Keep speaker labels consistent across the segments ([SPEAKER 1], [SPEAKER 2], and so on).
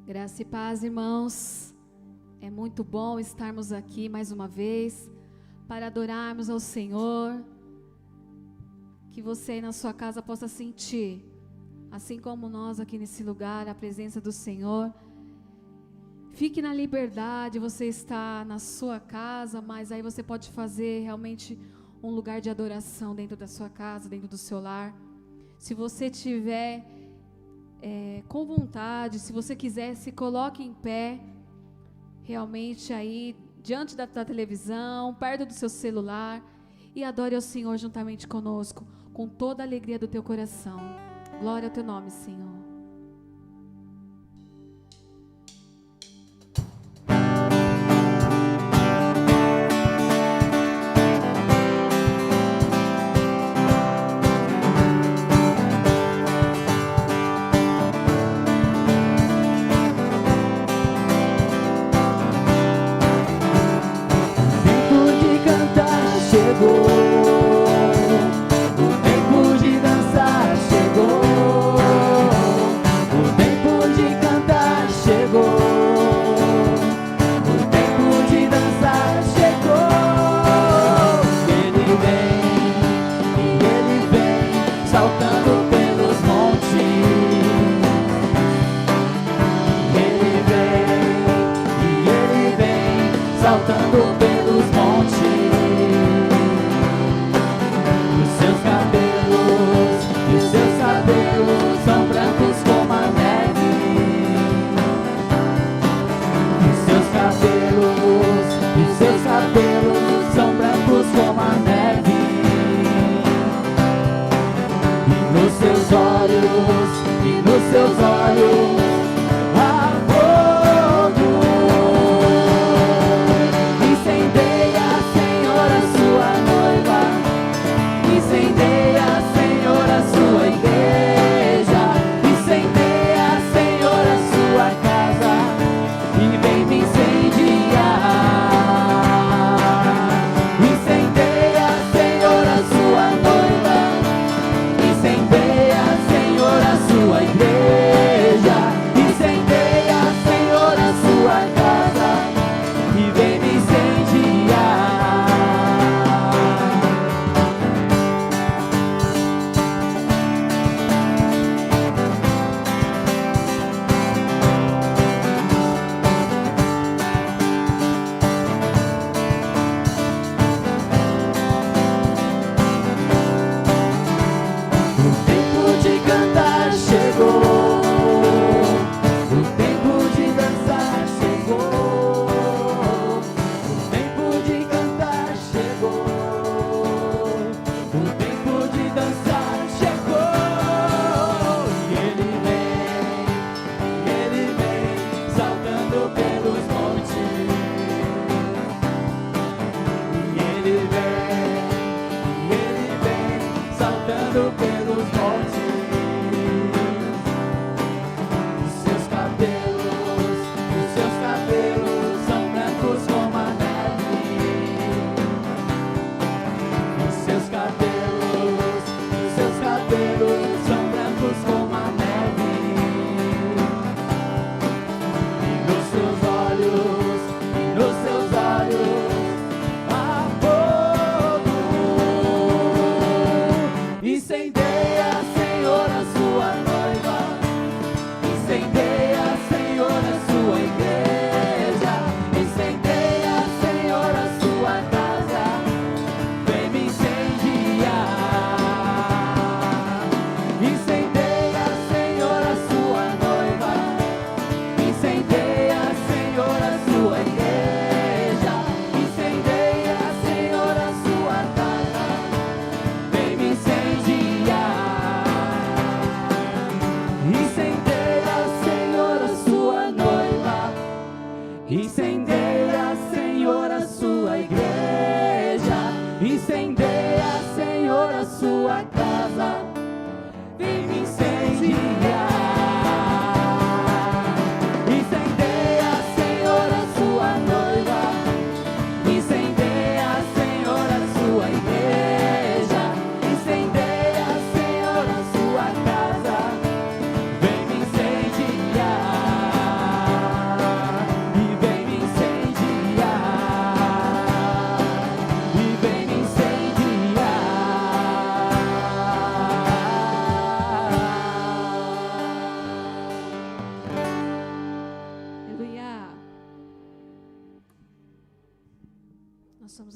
[SPEAKER 1] Graça e paz, irmãos. É muito bom estarmos aqui mais uma vez para adorarmos ao Senhor. Que você aí na sua casa possa sentir, assim como nós aqui nesse lugar, a presença do Senhor. Fique na liberdade, você está na sua casa, mas aí você pode fazer realmente um lugar de adoração dentro da sua casa, dentro do seu lar. Se você tiver com vontade, se você quiser, se coloque em pé, realmente aí, diante da televisão, perto do seu celular, e adore ao Senhor juntamente conosco, com toda a alegria do teu coração. Glória ao teu nome, Senhor.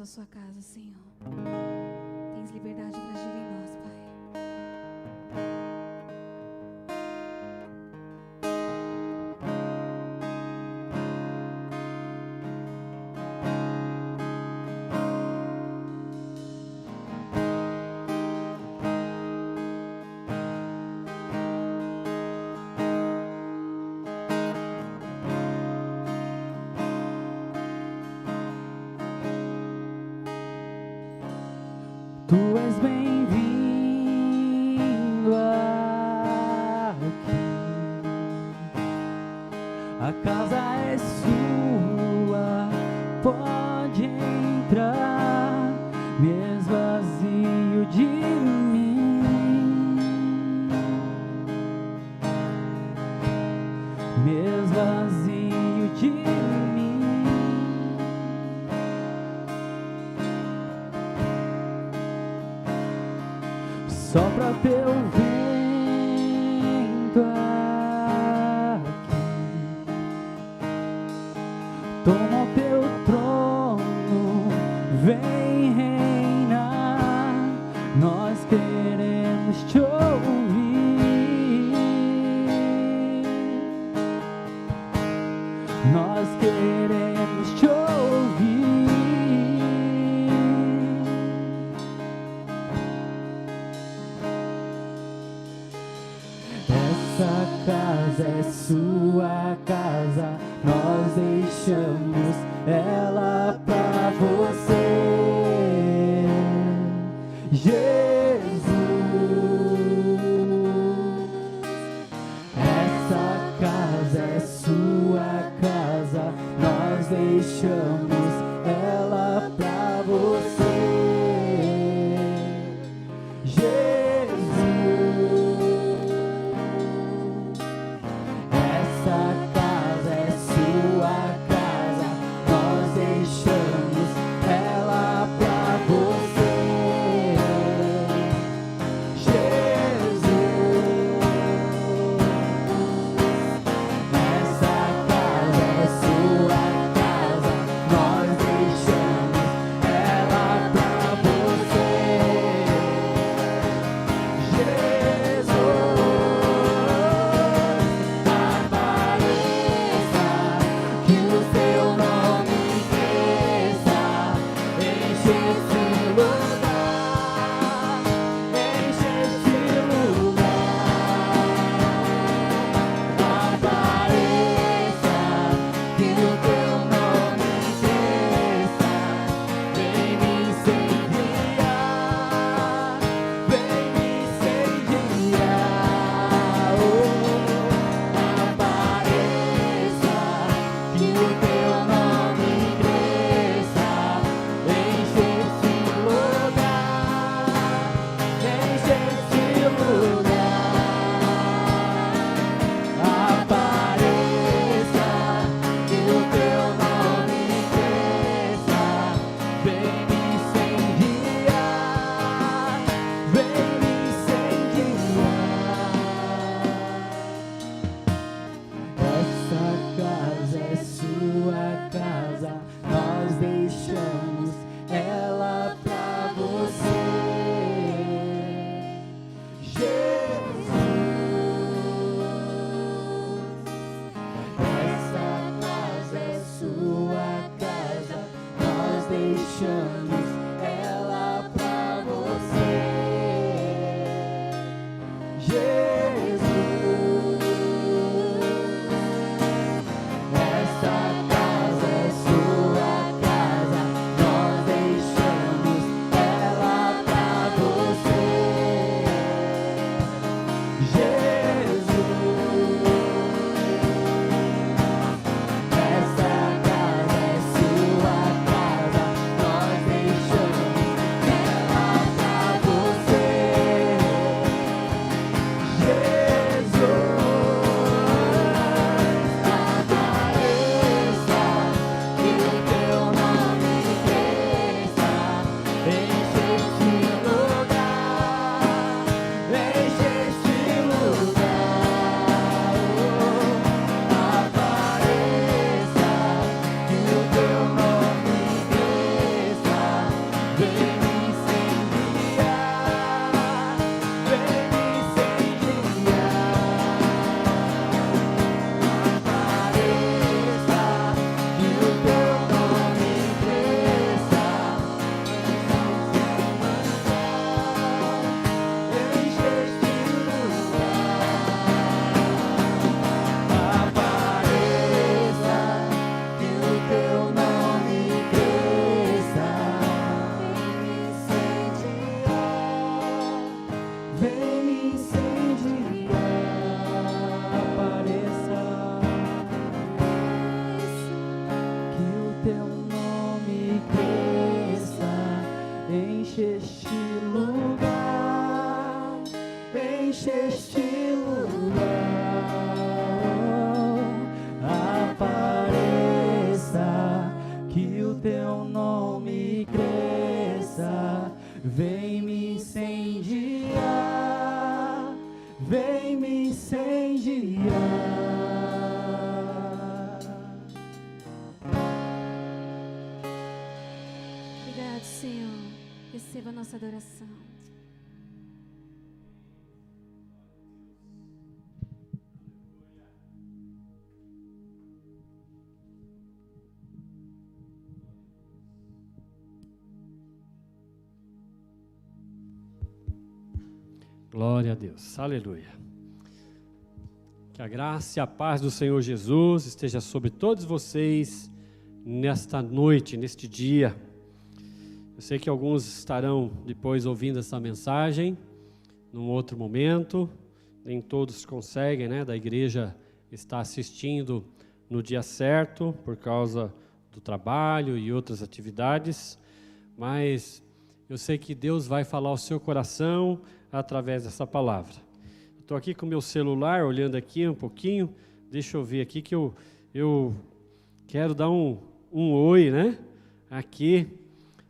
[SPEAKER 1] a sua casa, Senhor. Tens liberdade para agir em nós, Pai.
[SPEAKER 2] Tu és bem-vindo aqui, a casa é sua, pode entrar, me esvazio de mim, me esvazio de mim. Sopra teu vento aqui, toma o teu trono, vem reinar, nós queremos te ouvir, nós queremos te ouvir. Essa casa é sua casa, nós deixamos ela pra você, Jesus. Essa casa é sua casa, nós deixamos ela pra você, Jesus. Essa casa é sua casa, vem me incendiar. Apareça, que o teu nome cresça, enche este lugar, enche este lugar. Apareça, que o teu nome cresça, vem me incendiar, vem me incendiar.
[SPEAKER 1] Obrigado, Senhor. Receba a nossa adoração.
[SPEAKER 3] Glória a Deus, aleluia. Que a graça e a paz do Senhor Jesus esteja sobre todos vocês nesta noite, neste dia. Eu sei que alguns estarão depois ouvindo essa mensagem, num outro momento, nem todos conseguem, da igreja estar assistindo no dia certo, por causa do trabalho e outras atividades, mas eu sei que Deus vai falar ao seu coração através dessa palavra. Estou aqui com o meu celular, olhando aqui um pouquinho, deixa eu ver aqui que eu quero dar um oi, aqui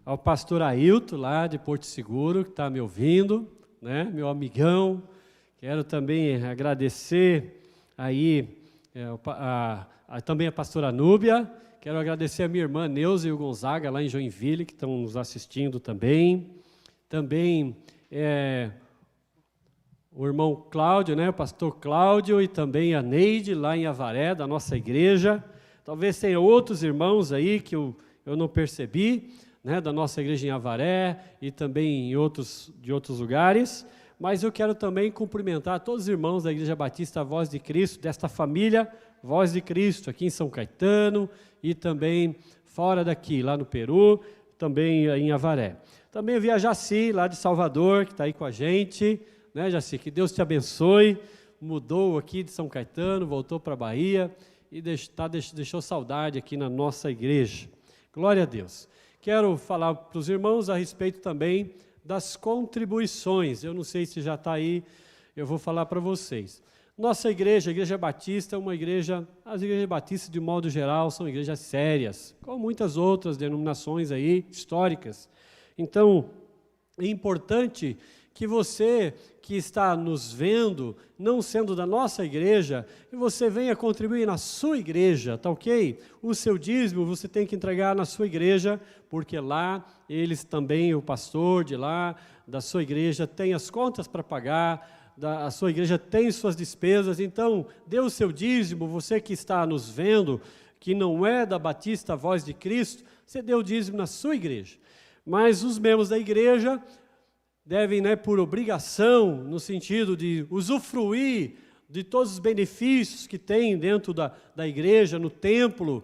[SPEAKER 3] ao pastor Ailton, lá de Porto Seguro, que está me ouvindo, meu amigão. Quero também agradecer aí também a pastora Núbia. Quero agradecer a minha irmã Neuza e o Gonzaga, lá em Joinville, que estão nos assistindo também. Também o irmão Cláudio, o pastor Cláudio, e também a Neide, lá em Avaré, da nossa igreja. Talvez tenha outros irmãos aí que eu não percebi, da nossa igreja em Avaré e também de outros lugares. Mas eu quero também cumprimentar todos os irmãos da Igreja Batista Voz de Cristo, desta família Voz de Cristo, aqui em São Caetano e também fora daqui, lá no Peru, também em Avaré. Também eu vi a Jaci, lá de Salvador, que está aí com a gente, Jaci? Que Deus te abençoe. Mudou aqui de São Caetano, voltou para a Bahia e deixou saudade aqui na nossa igreja. Glória a Deus. Quero falar para os irmãos a respeito também das contribuições. Eu não sei se já está aí, eu vou falar para vocês. Nossa igreja, a Igreja Batista, é uma igreja, as igrejas batistas, de modo geral, são igrejas sérias, como muitas outras denominações aí, históricas. Então, é importante que você que está nos vendo, não sendo da nossa igreja, que você venha contribuir na sua igreja, tá ok? O seu dízimo você tem que entregar na sua igreja, porque lá eles também, o pastor de lá, da sua igreja, tem as contas para pagar, a sua igreja tem suas despesas, então dê o seu dízimo. Você que está nos vendo, que não é da Batista Voz de Cristo, você dê o dízimo na sua igreja. Mas os membros da igreja devem, por obrigação, no sentido de usufruir de todos os benefícios que tem dentro da igreja, no templo,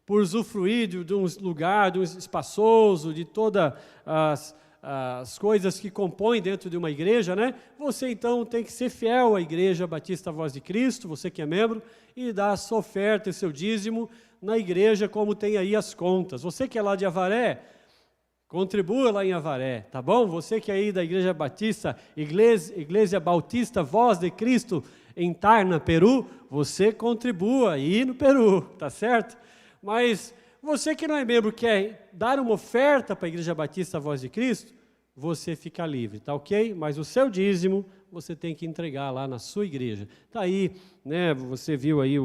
[SPEAKER 3] por usufruir de um lugar, de um espaçoso, de todas as coisas que compõem dentro de uma igreja, Você então tem que ser fiel à Igreja Batista Voz de Cristo, você que é membro, e dar a sua oferta e seu dízimo na igreja, como tem aí as contas. Você que é lá de Avaré, contribua lá em Avaré, tá bom? Você que é aí da Igreja Batista, Igreja Bautista Voz de Cristo, em Tarna, Peru, você contribua aí no Peru, tá certo? Mas você que não é membro, quer dar uma oferta para a Igreja Batista Voz de Cristo, você fica livre, tá ok? Mas o seu dízimo você tem que entregar lá na sua igreja. Tá aí, você viu aí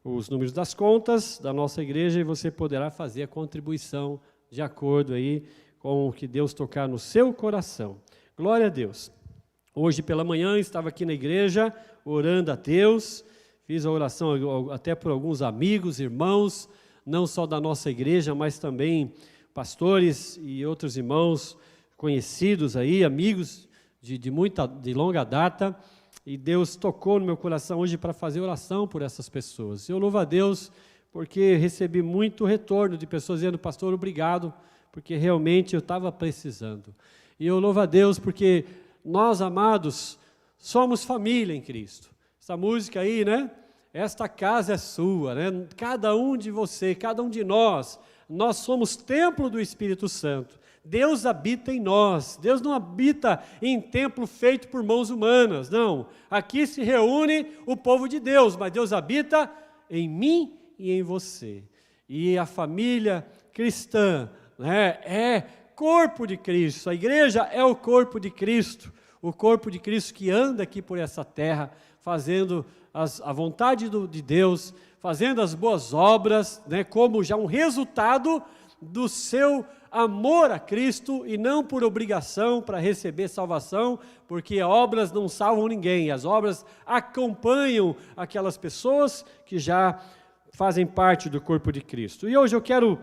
[SPEAKER 3] os números das contas da nossa igreja e você poderá fazer a contribuição de acordo aí com o que Deus tocar no seu coração. Glória a Deus. Hoje pela manhã estava aqui na igreja orando a Deus, fiz a oração até por alguns amigos, irmãos, não só da nossa igreja, mas também pastores e outros irmãos conhecidos aí, amigos de longa data, e Deus tocou no meu coração hoje para fazer oração por essas pessoas. Eu louvo a Deus porque recebi muito retorno de pessoas dizendo: pastor, obrigado, porque realmente eu estava precisando. E eu louvo a Deus porque nós, amados, somos família em Cristo. Essa música aí, né? Esta casa é sua, né? Cada um de você, cada um de nós somos templo do Espírito Santo. Deus habita em nós. Deus não habita em templo feito por mãos humanas, não. Aqui se reúne o povo de Deus, mas Deus habita em mim e em você. E a família cristã, né, é corpo de Cristo. A igreja é o corpo de Cristo. O corpo de Cristo que anda aqui por essa terra, fazendo a vontade de Deus, fazendo as boas obras, né, como já um resultado do seu amor a Cristo e não por obrigação para receber salvação, porque obras não salvam ninguém, as obras acompanham aquelas pessoas que já fazem parte do corpo de Cristo. E hoje eu quero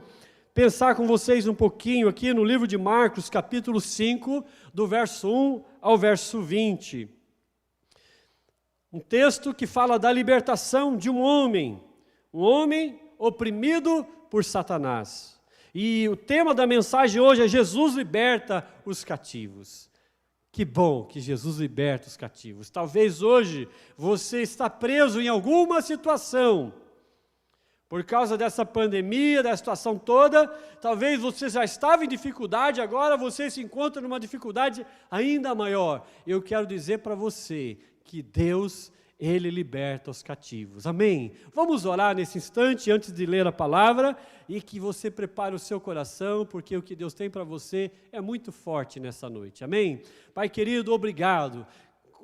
[SPEAKER 3] pensar com vocês um pouquinho aqui no livro de Marcos, capítulo 5, do verso 1 ao verso 20. Um texto que fala da libertação de um homem oprimido por Satanás. E o tema da mensagem hoje é Jesus liberta os cativos. Que bom que Jesus liberta os cativos. Talvez hoje você está preso em alguma situação. Por causa dessa pandemia, da situação toda, talvez você já estava em dificuldade, agora você se encontra numa dificuldade ainda maior. Eu quero dizer para você que Deus, Ele liberta os cativos. Amém? Vamos orar nesse instante, antes de ler a palavra, e que você prepare o seu coração, porque o que Deus tem para você é muito forte nessa noite. Amém? Pai querido, obrigado.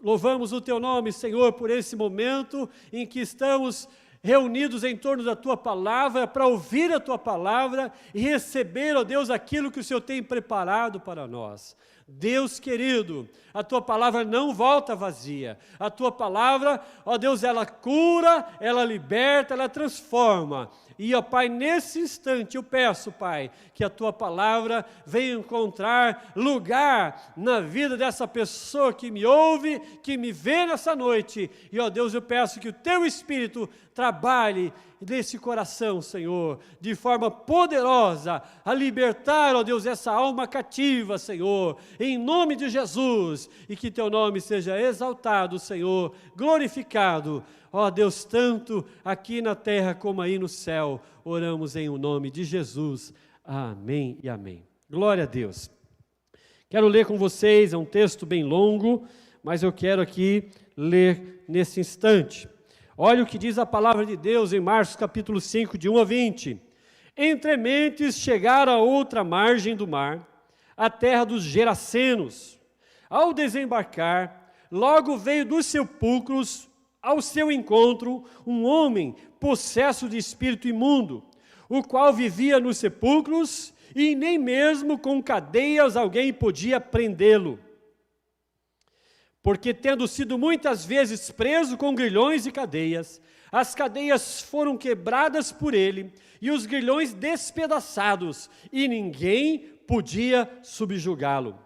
[SPEAKER 3] Louvamos o Teu nome, Senhor, por esse momento em que estamos reunidos em torno da Tua palavra, para ouvir a Tua palavra e receber, ó Deus, aquilo que o Senhor tem preparado para nós. Deus querido, a Tua palavra não volta vazia. A Tua palavra, ó Deus, ela cura, ela liberta, ela transforma. E, ó Pai, nesse instante eu peço, Pai, que a Tua palavra venha encontrar lugar na vida dessa pessoa que me ouve, que me vê nessa noite. E, ó Deus, eu peço que o Teu Espírito trabalhe nesse coração, Senhor, de forma poderosa, a libertar, ó Deus, essa alma cativa, Senhor, em nome de Jesus, e que Teu nome seja exaltado, Senhor, glorificado, ó Deus, tanto aqui na terra como aí no céu, oramos em o nome de Jesus, amém e amém. Glória a Deus. Quero ler com vocês, é um texto bem longo, mas eu quero aqui ler nesse instante. Olha o que diz a palavra de Deus em Marcos capítulo 5, de 1 a 20. Entre mentes chegaram a outra margem do mar, a terra dos Gerasenos. Ao desembarcar, logo veio dos sepulcros ao seu encontro um homem possesso de espírito imundo, o qual vivia nos sepulcros e nem mesmo com cadeias alguém podia prendê-lo. Porque tendo sido muitas vezes preso com grilhões e cadeias, as cadeias foram quebradas por ele e os grilhões despedaçados, e ninguém podia subjugá-lo.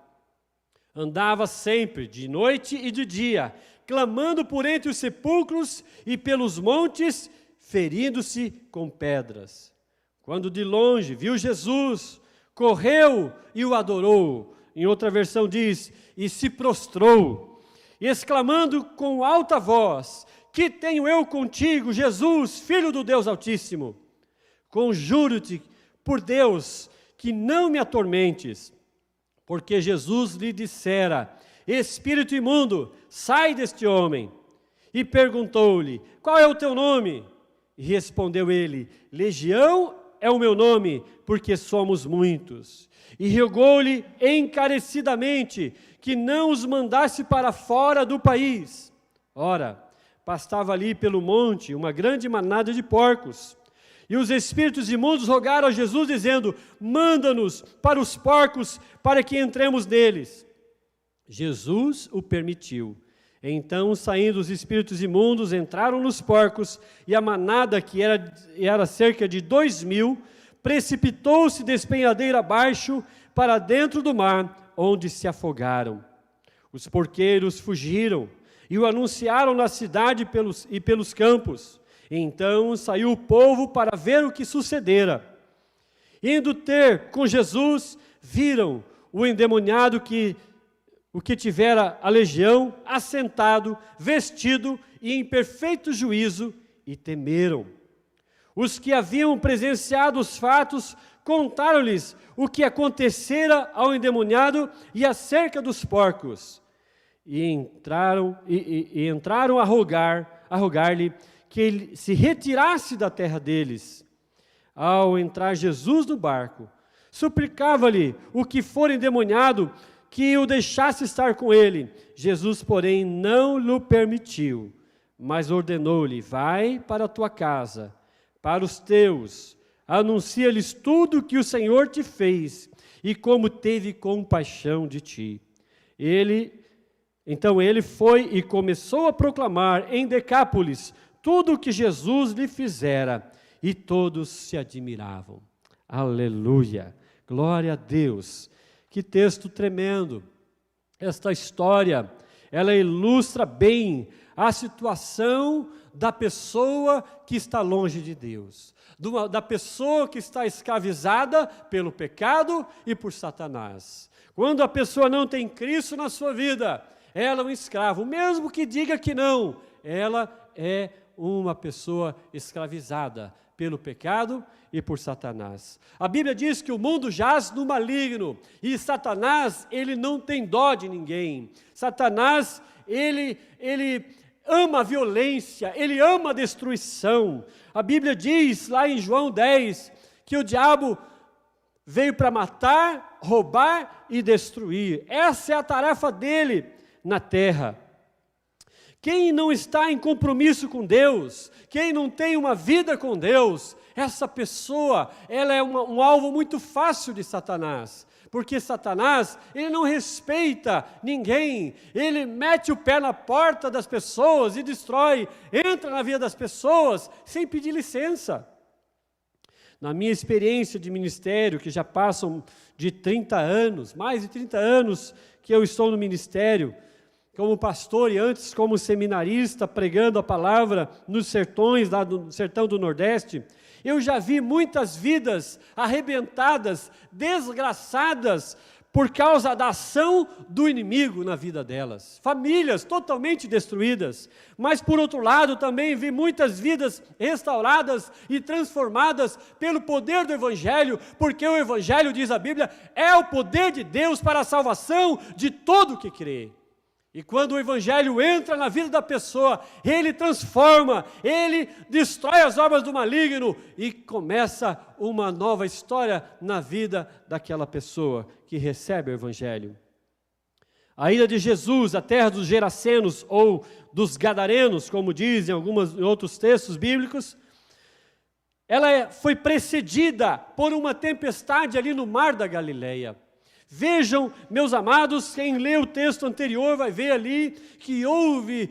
[SPEAKER 3] Andava sempre, de noite e de dia, clamando por entre os sepulcros e pelos montes, ferindo-se com pedras. Quando de longe viu Jesus, correu e o adorou. Em outra versão diz, e se prostrou, exclamando com alta voz, que tenho eu contigo, Jesus, Filho do Deus Altíssimo? Conjuro-te por Deus que não me atormentes, porque Jesus lhe dissera, espírito imundo, sai deste homem. E perguntou-lhe, qual é o teu nome? E respondeu ele, Legião é o meu nome, porque somos muitos. E rogou-lhe encarecidamente que não os mandasse para fora do país. Ora, pastava ali pelo monte uma grande manada de porcos. E os espíritos imundos rogaram a Jesus, dizendo, manda-nos para os porcos, para que entremos neles. Jesus o permitiu. Então, saindo os espíritos imundos, entraram nos porcos, e a manada, que era cerca de 2.000, precipitou-se despenhadeira abaixo para dentro do mar, onde se afogaram. Os porqueiros fugiram e o anunciaram na cidade e pelos campos. Então saiu o povo para ver o que sucedera. Indo ter com Jesus, viram o endemoniado que o que tivera a legião, assentado, vestido e em perfeito juízo, e temeram. Os que haviam presenciado os fatos contaram-lhes o que acontecera ao endemoniado e acerca dos porcos. E entraram a rogar-lhe que ele se retirasse da terra deles. Ao entrar Jesus no barco, suplicava-lhe o que for endemoniado que o deixasse estar com ele. Jesus, porém, não lhe permitiu, mas ordenou-lhe: vai para a tua casa, para os teus, anuncia-lhes tudo o que o Senhor te fez e como teve compaixão de ti. Então ele foi e começou a proclamar em Decápolis tudo o que Jesus lhe fizera, e todos se admiravam. Aleluia! Glória a Deus! Que texto tremendo! Esta história, ela ilustra bem a situação da pessoa que está longe de Deus, da pessoa que está escravizada pelo pecado e por Satanás. Quando a pessoa não tem Cristo na sua vida, ela é um escravo, mesmo que diga que não, ela é uma pessoa escravizada pelo pecado e por Satanás. A Bíblia diz que o mundo jaz no maligno, e Satanás, ele não tem dó de ninguém. Satanás, ele ama a violência, ele ama a destruição. A Bíblia diz lá em João 10, que o diabo veio para matar, roubar e destruir. Essa é a tarefa dele na terra. Quem não está em compromisso com Deus, quem não tem uma vida com Deus, essa pessoa, ela é um alvo muito fácil de Satanás, porque Satanás, ele não respeita ninguém, ele mete o pé na porta das pessoas e destrói, entra na vida das pessoas sem pedir licença. Na minha experiência de ministério, que já passam de 30 anos, mais de 30 anos que eu estou no ministério, como pastor e antes como seminarista, pregando a palavra nos sertões, lá no sertão do Nordeste, eu já vi muitas vidas arrebentadas, desgraçadas, por causa da ação do inimigo na vida delas. Famílias totalmente destruídas. Mas, por outro lado, também vi muitas vidas restauradas e transformadas pelo poder do Evangelho, porque o Evangelho, diz a Bíblia, é o poder de Deus para a salvação de todo o que crê. E quando o Evangelho entra na vida da pessoa, ele transforma, ele destrói as obras do maligno e começa uma nova história na vida daquela pessoa que recebe o Evangelho. A ida de Jesus à terra dos Gerasenos ou dos Gadarenos, como dizem em outros textos bíblicos, ela foi precedida por uma tempestade ali no mar da Galileia. Vejam, meus amados, quem lê o texto anterior vai ver ali que houve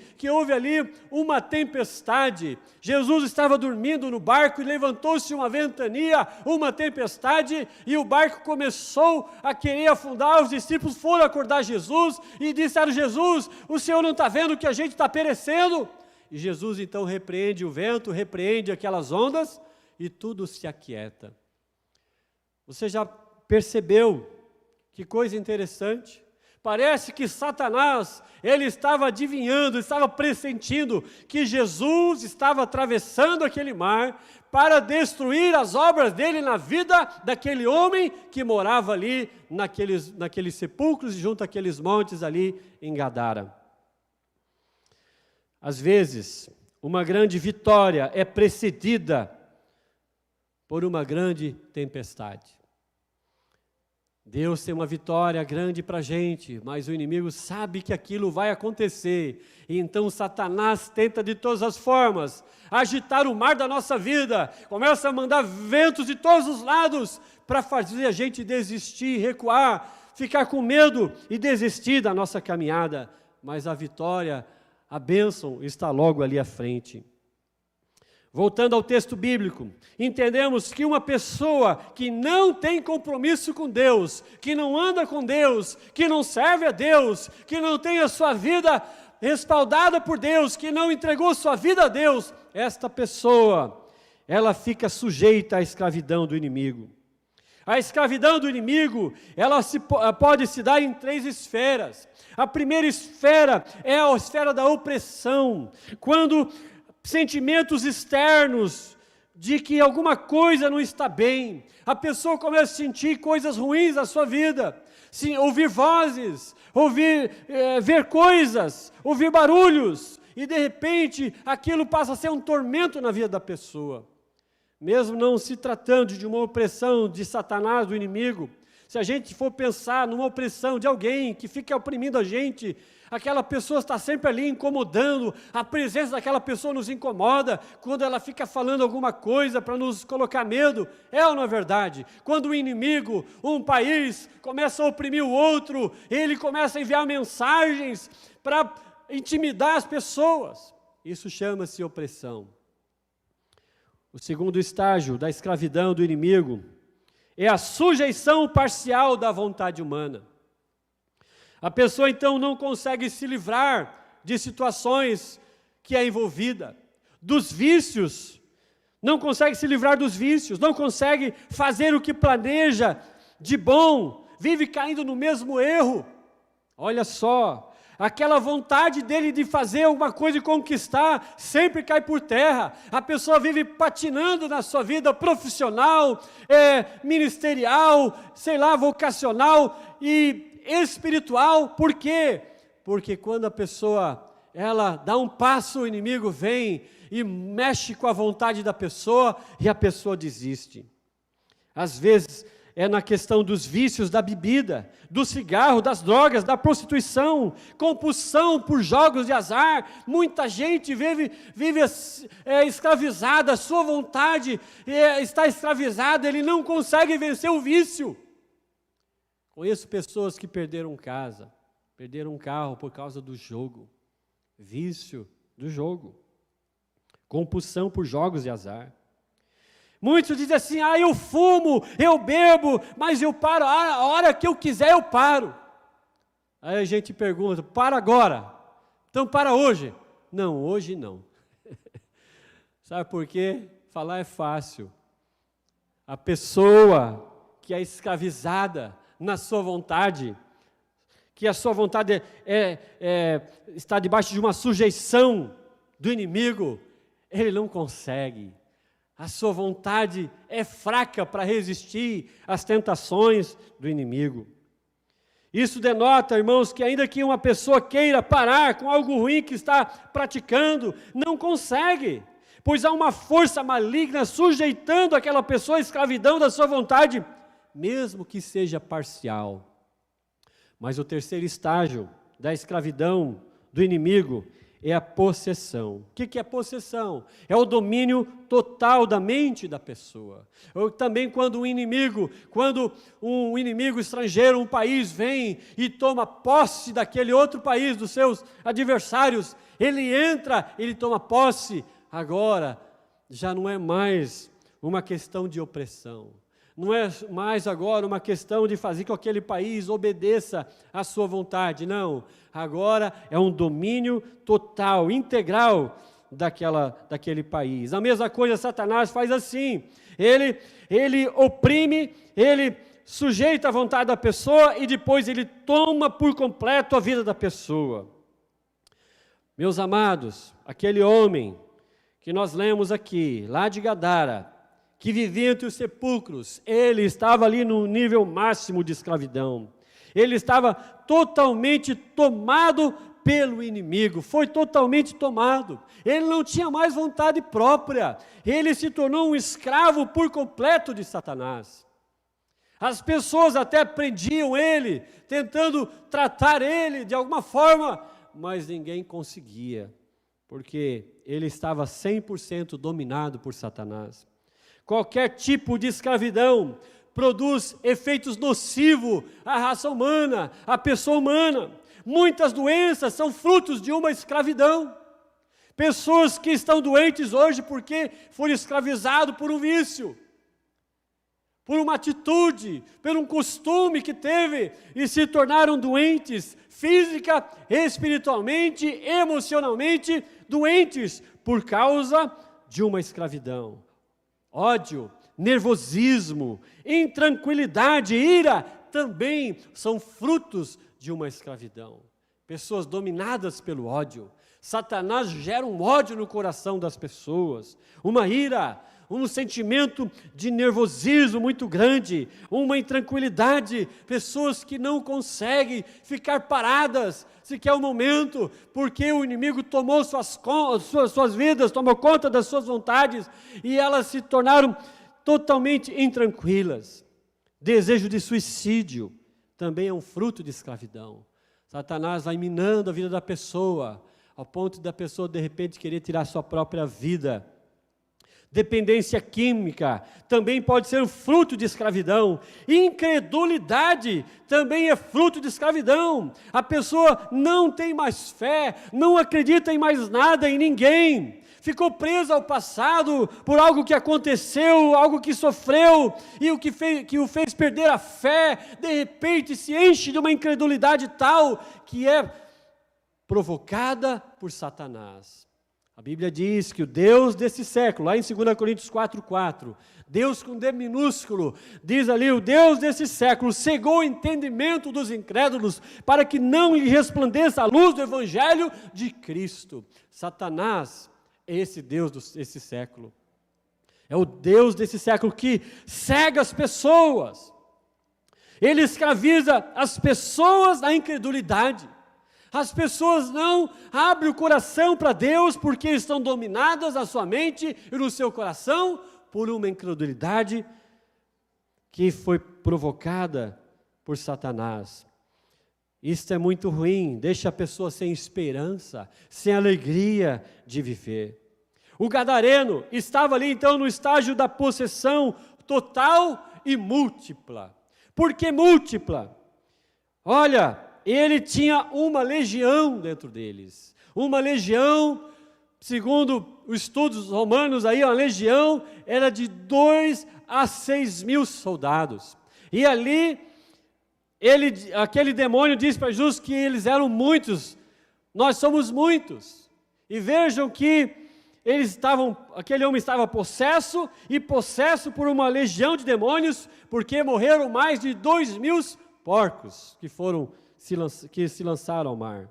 [SPEAKER 3] ali uma tempestade. Jesus estava dormindo no barco e levantou-se uma ventania, uma tempestade, e o barco começou a querer afundar. Os discípulos foram acordar Jesus e disseram: Jesus, o Senhor não está vendo que a gente está perecendo? E Jesus então repreende o vento, repreende aquelas ondas e tudo se aquieta. Você já percebeu? Que coisa interessante, parece que Satanás, ele estava adivinhando, estava pressentindo que Jesus estava atravessando aquele mar para destruir as obras dele na vida daquele homem que morava ali naqueles sepulcros junto àqueles montes ali em Gadara. Às vezes, uma grande vitória é precedida por uma grande tempestade. Deus tem uma vitória grande para a gente, mas o inimigo sabe que aquilo vai acontecer. E então Satanás tenta de todas as formas agitar o mar da nossa vida, começa a mandar ventos de todos os lados para fazer a gente desistir, recuar, ficar com medo e desistir da nossa caminhada. Mas a vitória, a bênção está logo ali à frente. Voltando ao texto bíblico, entendemos que uma pessoa que não tem compromisso com Deus, que não anda com Deus, que não serve a Deus, que não tem a sua vida respaldada por Deus, que não entregou sua vida a Deus, esta pessoa, ela fica sujeita à escravidão do inimigo. A escravidão do inimigo, ela pode se dar em 3 esferas. A primeira esfera é a esfera da opressão, quando sentimentos externos de que alguma coisa não está bem, a pessoa começa a sentir coisas ruins na sua vida, ouvir vozes, ver coisas, ouvir barulhos, e de repente aquilo passa a ser um tormento na vida da pessoa. Mesmo não se tratando de uma opressão de Satanás, do inimigo, se a gente for pensar numa opressão de alguém que fica oprimindo a gente, aquela pessoa está sempre ali incomodando, a presença daquela pessoa nos incomoda, quando ela fica falando alguma coisa para nos colocar medo, é ou não é verdade? Quando o inimigo, um país, começa a oprimir o outro, ele começa a enviar mensagens para intimidar as pessoas, isso chama-se opressão. O segundo estágio da escravidão do inimigo é a sujeição parcial da vontade humana. A pessoa então não consegue se livrar de situações que é envolvida, dos vícios, não consegue se livrar dos vícios, não consegue fazer o que planeja de bom, vive caindo no mesmo erro. Olha só, aquela vontade dele de fazer alguma coisa e conquistar, sempre cai por terra. A pessoa vive patinando na sua vida profissional, ministerial, vocacional e espiritual. Por quê? Porque quando a pessoa, ela dá um passo, o inimigo vem e mexe com a vontade da pessoa e a pessoa desiste. Às vezes, é na questão dos vícios da bebida, do cigarro, das drogas, da prostituição, compulsão por jogos de azar. Muita gente vive escravizada, a sua vontade está escravizada, ele não consegue vencer o vício. Conheço pessoas que perderam casa, perderam um carro por causa do jogo, vício do jogo, compulsão por jogos de azar. Muitos dizem assim, eu fumo, eu bebo, mas eu paro, a hora que eu quiser eu paro. Aí a gente pergunta, para agora? Então para hoje? Não, hoje não. Sabe por quê? Falar é fácil. A pessoa que é escravizada na sua vontade, que a sua vontade está debaixo de uma sujeição do inimigo, ele não consegue. A sua vontade é fraca para resistir às tentações do inimigo. Isso denota, irmãos, que ainda que uma pessoa queira parar com algo ruim que está praticando, não consegue, pois há uma força maligna sujeitando aquela pessoa à escravidão da sua vontade, mesmo que seja parcial. Mas o terceiro estágio da escravidão do inimigo é a possessão. O que é possessão? É o domínio total da mente da pessoa. Ou também quando um inimigo estrangeiro, um país vem e toma posse daquele outro país, dos seus adversários, ele entra, ele toma posse, agora já não é mais uma questão de opressão. Não é mais agora uma questão de fazer com que aquele país obedeça à sua vontade, não. Agora é um domínio total, integral daquele país. A mesma coisa Satanás faz assim, ele oprime, ele sujeita a vontade da pessoa e depois ele toma por completo a vida da pessoa. Meus amados, aquele homem que nós lemos aqui, lá de Gadara, que vivia entre os sepulcros, ele estava ali no nível máximo de escravidão. Ele estava totalmente tomado pelo inimigo, foi totalmente tomado. Ele não tinha mais vontade própria, ele se tornou um escravo por completo de Satanás. As pessoas até prendiam ele, tentando tratar ele de alguma forma, mas ninguém conseguia, porque ele estava 100% dominado por Satanás. Qualquer tipo de escravidão produz efeitos nocivos à raça humana, à pessoa humana. Muitas doenças são frutos de uma escravidão. Pessoas que estão doentes hoje porque foram escravizados por um vício, por uma atitude, por um costume que teve e se tornaram doentes, física, espiritualmente, emocionalmente doentes por causa de uma escravidão. Ódio, nervosismo, intranquilidade, ira, também são frutos de uma escravidão. Pessoas dominadas pelo ódio. Satanás gera um ódio no coração das pessoas, uma ira, um sentimento de nervosismo muito grande, uma intranquilidade, pessoas que não conseguem ficar paradas sequer um momento, porque o inimigo tomou suas vidas, tomou conta das suas vontades, e elas se tornaram totalmente intranquilas. Desejo de suicídio também é um fruto de escravidão. Satanás vai minando a vida da pessoa, ao ponto da pessoa de repente querer tirar sua própria vida. Dependência química também pode ser um fruto de escravidão. Incredulidade também é fruto de escravidão. A pessoa não tem mais fé, não acredita em mais nada, em ninguém. Ficou presa ao passado por algo que aconteceu, algo que sofreu, e o que o fez perder a fé, de repente se enche de uma incredulidade tal que é provocada por Satanás. A Bíblia diz que o Deus desse século, lá em 2 Coríntios 4:4, Deus com D minúsculo, diz ali, o Deus desse século cegou o entendimento dos incrédulos para que não lhe resplandeça a luz do Evangelho de Cristo. Satanás é esse Deus desse século. É o Deus desse século que cega as pessoas. Ele escraviza as pessoas na incredulidade. As pessoas não abrem o coração para Deus porque estão dominadas na sua mente e no seu coração por uma incredulidade que foi provocada por Satanás. Isto é muito ruim, deixa a pessoa sem esperança, sem alegria de viver. O gadareno estava ali então no estágio da possessão total e múltipla. Por que múltipla? Olha, ele tinha uma legião dentro deles. Uma legião, segundo os estudos romanos, aí, uma legião era de 2 a 6 mil soldados. E ali, aquele demônio disse para Jesus que eles eram muitos. Nós somos muitos. E vejam que aquele homem estava possesso por uma legião de demônios, porque morreram mais de 2 mil porcos que se lançaram ao mar.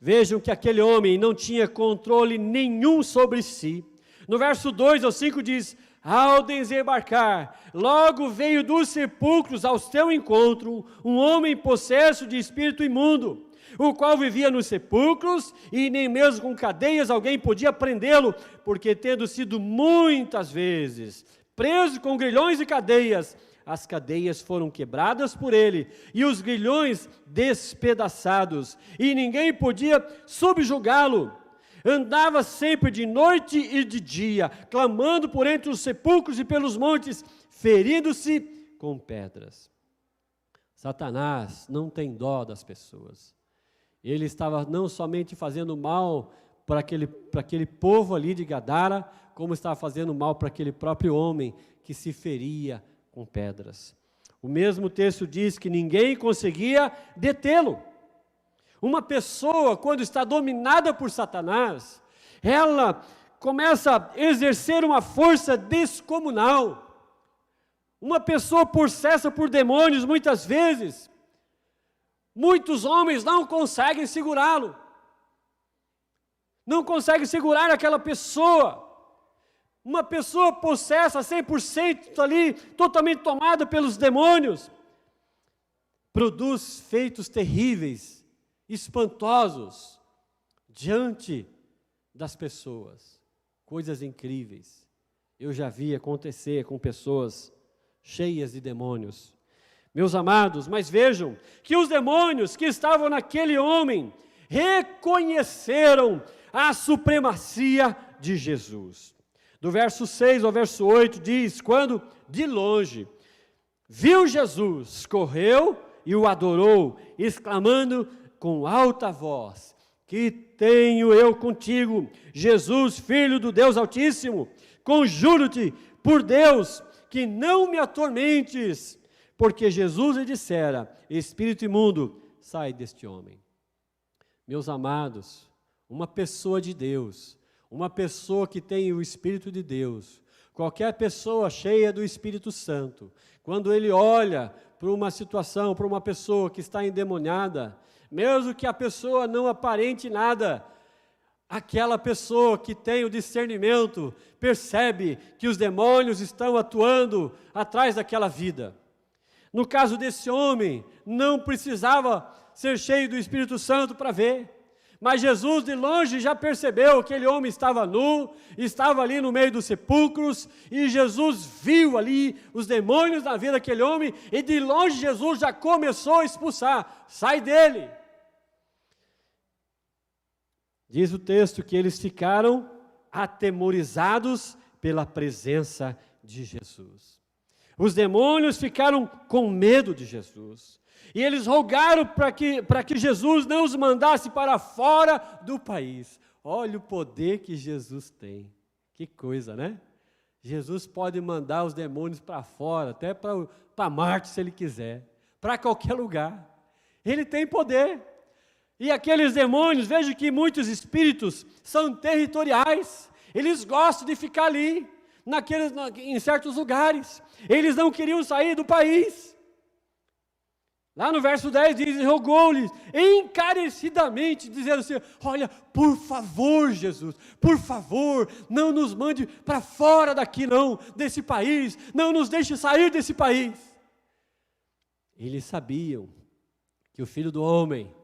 [SPEAKER 3] Vejam que aquele homem não tinha controle nenhum sobre si. No verso 2 ao 5 diz, ao desembarcar, logo veio dos sepulcros ao seu encontro um homem possesso de espírito imundo, o qual vivia nos sepulcros, e nem mesmo com cadeias alguém podia prendê-lo, porque tendo sido muitas vezes preso com grilhões e cadeias, as cadeias foram quebradas por ele, e os grilhões despedaçados, e ninguém podia subjugá-lo. Andava sempre de noite e de dia, clamando por entre os sepulcros e pelos montes, ferindo-se com pedras. Satanás não tem dó das pessoas. Ele estava não somente fazendo mal para aquele povo ali de Gadara, como estava fazendo mal para aquele próprio homem que se feria com pedras. O mesmo texto diz que ninguém conseguia detê-lo. Uma pessoa, quando está dominada por Satanás, ela começa a exercer uma força descomunal. Uma pessoa possessa por demônios, muitas vezes, muitos homens não conseguem segurá-lo. Não conseguem segurar aquela pessoa. Uma pessoa possessa 100% ali, totalmente tomada pelos demônios, produz feitos terríveis, espantosos, diante das pessoas. Coisas incríveis. Eu já vi acontecer com pessoas cheias de demônios. Meus amados, mas vejam que os demônios que estavam naquele homem reconheceram a supremacia de Jesus. Do verso 6 ao verso 8 diz, quando de longe viu Jesus, correu e o adorou, exclamando com alta voz, que tenho eu contigo, Jesus, Filho do Deus Altíssimo, conjuro-te por Deus, que não me atormentes, porque Jesus lhe dissera, espírito imundo, sai deste homem. Meus amados, uma pessoa de Deus, uma pessoa que tem o Espírito de Deus, qualquer pessoa cheia do Espírito Santo, quando ele olha para uma situação, para uma pessoa que está endemoniada, mesmo que a pessoa não aparente nada, aquela pessoa que tem o discernimento percebe que os demônios estão atuando atrás daquela vida. No caso desse homem, não precisava ser cheio do Espírito Santo para ver, mas Jesus de longe já percebeu que aquele homem estava nu, estava ali no meio dos sepulcros, e Jesus viu ali os demônios na vida daquele homem, e de longe Jesus já começou a expulsar: sai dele. Diz o texto que eles ficaram atemorizados pela presença de Jesus. Os demônios ficaram com medo de Jesus. E eles rogaram para que Jesus não os mandasse para fora do país. Olha o poder que Jesus tem. Que coisa, né? Jesus pode mandar os demônios para fora, até para Marte, se ele quiser, para qualquer lugar. Ele tem poder. E aqueles demônios, veja que muitos espíritos são territoriais. Eles gostam de ficar ali, em certos lugares. Eles não queriam sair do país. Lá no verso 10 diz: rogou-lhes encarecidamente, dizendo assim: olha, por favor, Jesus, por favor, não nos mande para fora daqui não, desse país, não nos deixe sair desse país. Eles sabiam que o Filho do Homem,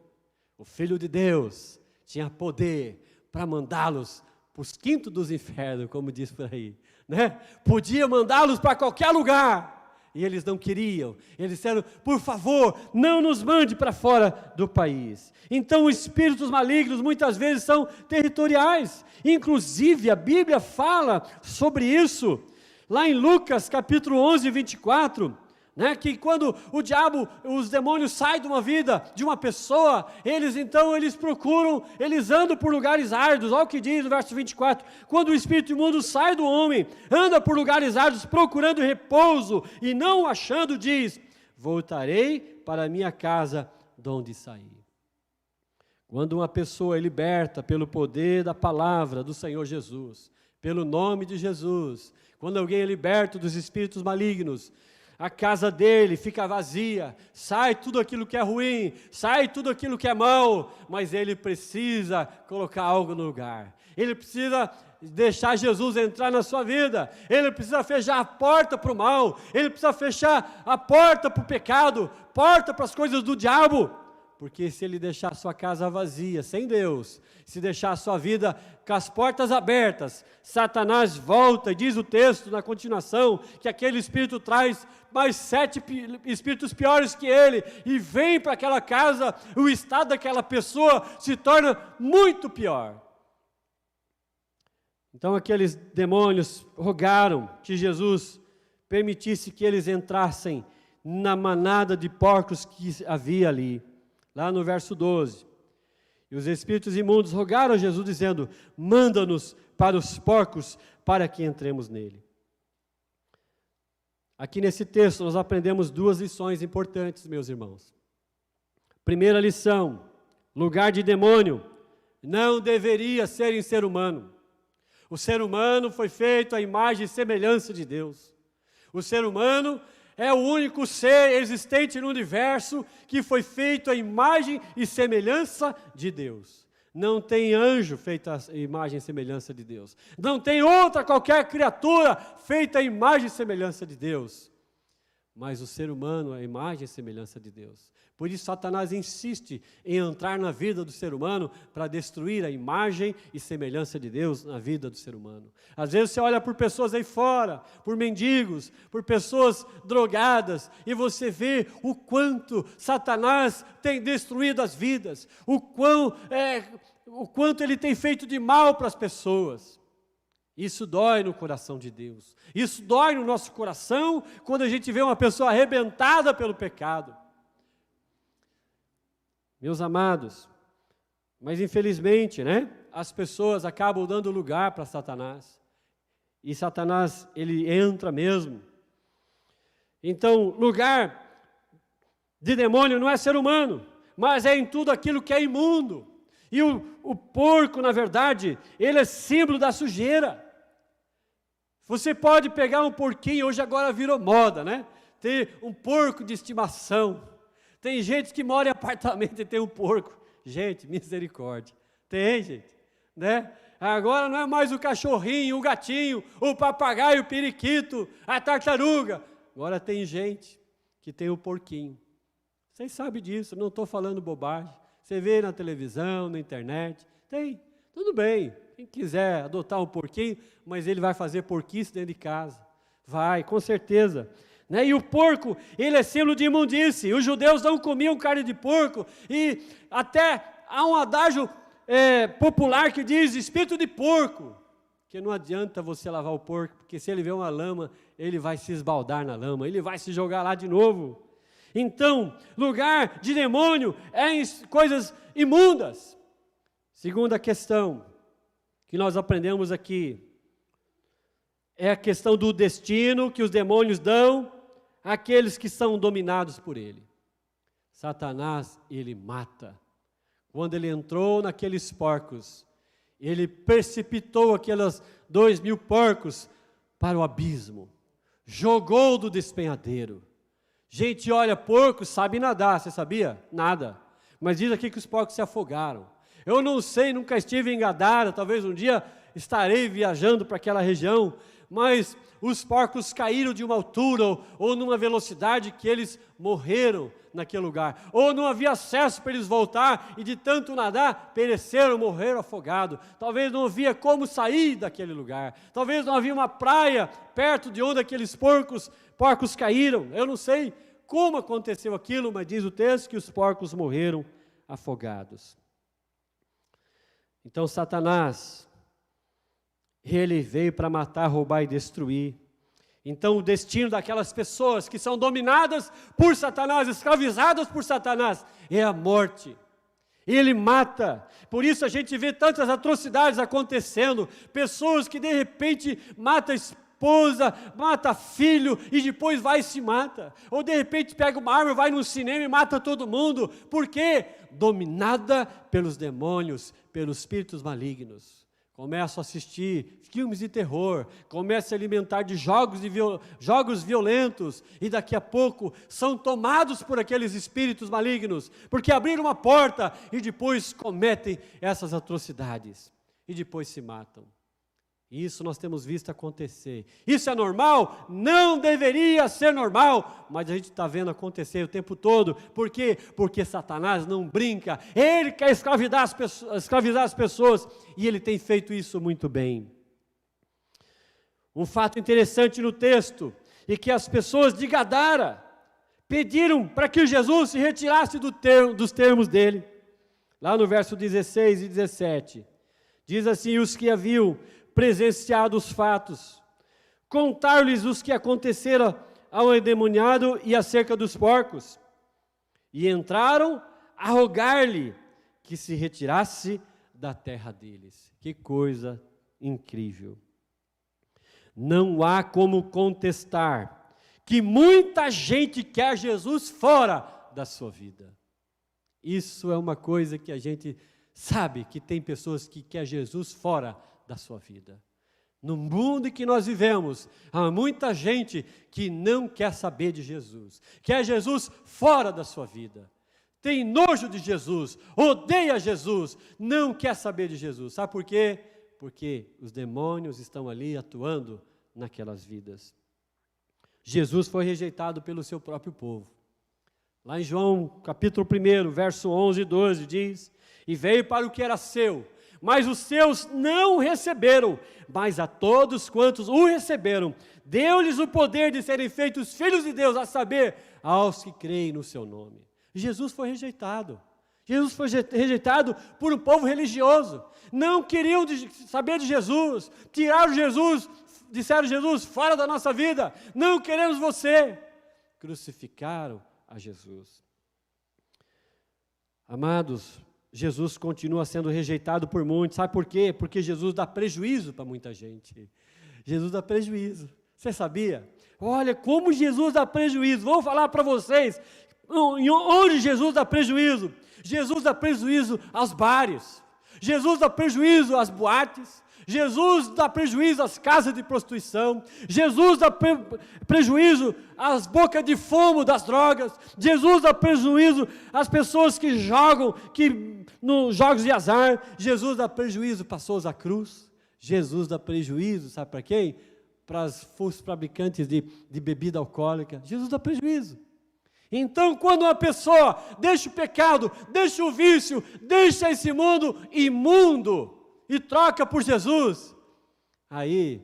[SPEAKER 3] o Filho de Deus, tinha poder para mandá-los para os quintos dos infernos, como diz por aí, né? Podia mandá-los para qualquer lugar. E eles não queriam, eles disseram: por favor, não nos mande para fora do país. Então os espíritos malignos muitas vezes são territoriais, inclusive a Bíblia fala sobre isso, lá em Lucas capítulo 11, 24, né, que quando o diabo, os demônios saem de uma vida, de uma pessoa, eles procuram, eles andam por lugares árduos. Olha o que diz no verso 24: quando o espírito imundo sai do homem, anda por lugares árduos procurando repouso, e não achando, diz: voltarei para a minha casa de onde saí. Quando uma pessoa é liberta pelo poder da palavra do Senhor Jesus, pelo nome de Jesus, quando alguém é liberto dos espíritos malignos, a casa dele fica vazia, sai tudo aquilo que é ruim, sai tudo aquilo que é mal, mas ele precisa colocar algo no lugar. Ele precisa deixar Jesus entrar na sua vida. Ele precisa fechar a porta para o mal. Ele precisa fechar a porta para o pecado, porta para as coisas do diabo. Porque se ele deixar a sua casa vazia, sem Deus, se deixar a sua vida com as portas abertas, Satanás volta, e diz o texto na continuação, que aquele espírito traz mais 7 espíritos piores que ele, e vem para aquela casa, o estado daquela pessoa se torna muito pior. Então aqueles demônios rogaram que Jesus permitisse que eles entrassem na manada de porcos que havia ali. Lá no verso 12, e os espíritos imundos rogaram a Jesus, dizendo: manda-nos para os porcos, para que entremos nele. Aqui nesse texto nós aprendemos 2 lições importantes, meus irmãos. Primeira lição: lugar de demônio não deveria ser em ser humano. O ser humano foi feito à imagem e semelhança de Deus. O ser humano é o único ser existente no universo que foi feito à imagem e semelhança de Deus. Não tem anjo feito à imagem e semelhança de Deus. Não tem outra qualquer criatura feita à imagem e semelhança de Deus. Mas o ser humano é a imagem e semelhança de Deus. Por isso Satanás insiste em entrar na vida do ser humano para destruir a imagem e semelhança de Deus na vida do ser humano. Às vezes você olha por pessoas aí fora, por mendigos, por pessoas drogadas, e você vê o quanto Satanás tem destruído as vidas, o quanto ele tem feito de mal para as pessoas. Isso dói no coração de Deus. Isso dói no nosso coração quando a gente vê uma pessoa arrebentada pelo pecado. Meus amados, mas infelizmente, né, as pessoas acabam dando lugar para Satanás. E Satanás, ele entra mesmo. Então, lugar de demônio não é ser humano, mas é em tudo aquilo que é imundo. E o porco, na verdade, ele é símbolo da sujeira. Você pode pegar um porquinho, hoje agora virou moda, né? Ter um porco de estimação. Tem gente que mora em apartamento e tem um porco. Gente, misericórdia. Tem, gente, né? Agora não é mais o cachorrinho, o gatinho, o papagaio, o periquito, a tartaruga. Agora tem gente que tem o porquinho. Vocês sabem disso, não estou falando bobagem. Você vê na televisão, na internet, tem. Tudo bem, quem quiser adotar um porquinho, mas ele vai fazer porquice dentro de casa. Vai, com certeza. Né? E o porco, ele é símbolo de imundície. Os judeus não comiam carne de porco. E até há um adágio popular que diz espírito de porco. Que não adianta você lavar o porco, porque se ele vê uma lama, ele vai se esbaldar na lama, ele vai se jogar lá de novo. Então, lugar de demônio é em coisas imundas. Segunda questão que nós aprendemos aqui é a questão do destino que os demônios dão àqueles que são dominados por ele. Satanás, ele mata. Quando ele entrou naqueles porcos, ele precipitou aqueles 2.000 porcos para o abismo, jogou do despenhadeiro. Gente, olha, porcos sabem nadar, você sabia? Nada. Mas diz aqui que os porcos se afogaram. Eu não sei, nunca estive em Gadara, talvez um dia estarei viajando para aquela região, mas os porcos caíram de uma altura ou numa velocidade que eles morreram naquele lugar. Ou não havia acesso para eles voltar e de tanto nadar, pereceram, morreram afogados. Talvez não havia como sair daquele lugar. Talvez não havia uma praia perto de onde aqueles porcos caíram. Eu não sei como aconteceu aquilo, mas diz o texto que os porcos morreram afogados. Então Satanás, ele veio para matar, roubar e destruir. Então o destino daquelas pessoas que são dominadas por Satanás, escravizadas por Satanás, é a morte. Ele mata. Por isso a gente vê tantas atrocidades acontecendo. Pessoas que de repente matam esposa, mata filho e depois vai e se mata. Ou de repente pega uma arma, vai no cinema e mata todo mundo. Por quê? Dominada pelos demônios, pelos espíritos malignos. Começa a assistir filmes de terror, começa a alimentar de jogos violentos, e daqui a pouco são tomados por aqueles espíritos malignos, porque abriram uma porta e depois cometem essas atrocidades, e depois se matam. Isso nós temos visto acontecer. Isso é normal? Não deveria ser normal, mas a gente está vendo acontecer o tempo todo. Por quê? Porque Satanás não brinca. Ele quer escravizar as pessoas e ele tem feito isso muito bem. Um fato interessante no texto é que as pessoas de Gadara pediram para que Jesus se retirasse dos termos dele. Lá no verso 16 e 17. Diz assim: os que haviam presenciado os fatos, contar-lhes os que aconteceram ao endemoniado e acerca dos porcos, e entraram a rogar-lhe que se retirasse da terra deles. Que coisa incrível! Não há como contestar que muita gente quer Jesus fora da sua vida. Isso é uma coisa que a gente sabe, que tem pessoas que querem Jesus fora da sua vida. No mundo em que nós vivemos, há muita gente que não quer saber de Jesus, quer Jesus fora da sua vida, tem nojo de Jesus, odeia Jesus, não quer saber de Jesus. Sabe por quê? Porque os demônios estão ali atuando naquelas vidas. Jesus foi rejeitado pelo seu próprio povo. Lá em João capítulo 1, verso 11 e 12 diz: e veio para o que era seu, mas os seus não o receberam, mas a todos quantos o receberam, deu-lhes o poder de serem feitos filhos de Deus, a saber, aos que creem no seu nome. Jesus foi rejeitado. Jesus foi rejeitado por um povo religioso. Não queriam saber de Jesus, tiraram Jesus, disseram: Jesus, fora da nossa vida, não queremos você. Crucificaram a Jesus. Amados, Jesus continua sendo rejeitado por muitos. Sabe por quê? Porque Jesus dá prejuízo para muita gente. Jesus dá prejuízo. Você sabia? Olha como Jesus dá prejuízo. Vou falar para vocês onde Jesus dá prejuízo. Jesus dá prejuízo aos bares. Jesus dá prejuízo às boates, Jesus dá prejuízo às casas de prostituição, Jesus dá prejuízo às bocas de fumo das drogas, Jesus dá prejuízo às pessoas que jogam nos jogos de azar, Jesus dá prejuízo para Souza Cruz, Jesus dá prejuízo, sabe para quem? Para os fabricantes de bebida alcoólica, Jesus dá prejuízo. Então, quando uma pessoa deixa o pecado, deixa o vício, deixa esse mundo imundo e troca por Jesus, aí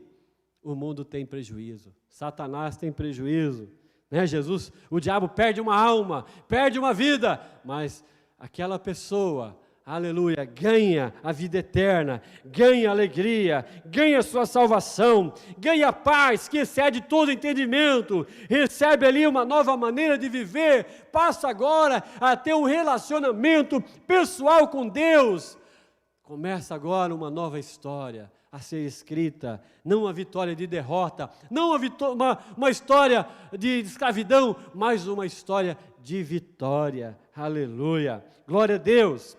[SPEAKER 3] o mundo tem prejuízo, Satanás tem prejuízo, né? Jesus, o diabo perde uma alma, perde uma vida, mas aquela pessoa, aleluia, ganha a vida eterna, ganha alegria, ganha sua salvação, ganha paz que excede todo entendimento, recebe ali uma nova maneira de viver, passa agora a ter um relacionamento pessoal com Deus. Começa agora uma nova história a ser escrita, não uma vitória de derrota, não uma história de escravidão, mas uma história de vitória, aleluia, glória a Deus.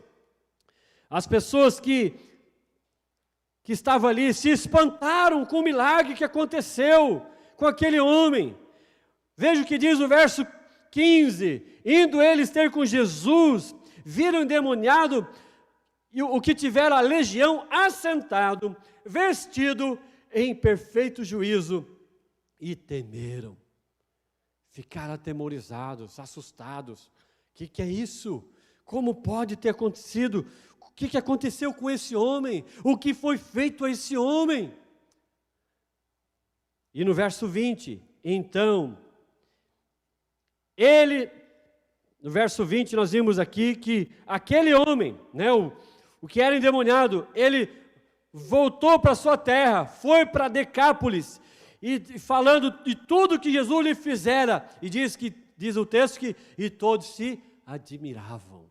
[SPEAKER 3] As pessoas que estavam ali se espantaram com o milagre que aconteceu com aquele homem. Veja o que diz o verso 15, indo eles ter com Jesus, viram o endemoniado, e o que tivera a legião assentado, vestido em perfeito juízo, e temeram, ficaram atemorizados, assustados. O que é isso? Como pode ter acontecido? O que aconteceu com esse homem? O que foi feito a esse homem? E no verso 20, então, no verso 20 nós vimos aqui que aquele homem, né, o que era endemoniado, ele voltou para sua terra, foi para Decápolis, e falando de tudo que Jesus lhe fizera, e diz o texto que e todos se admiravam.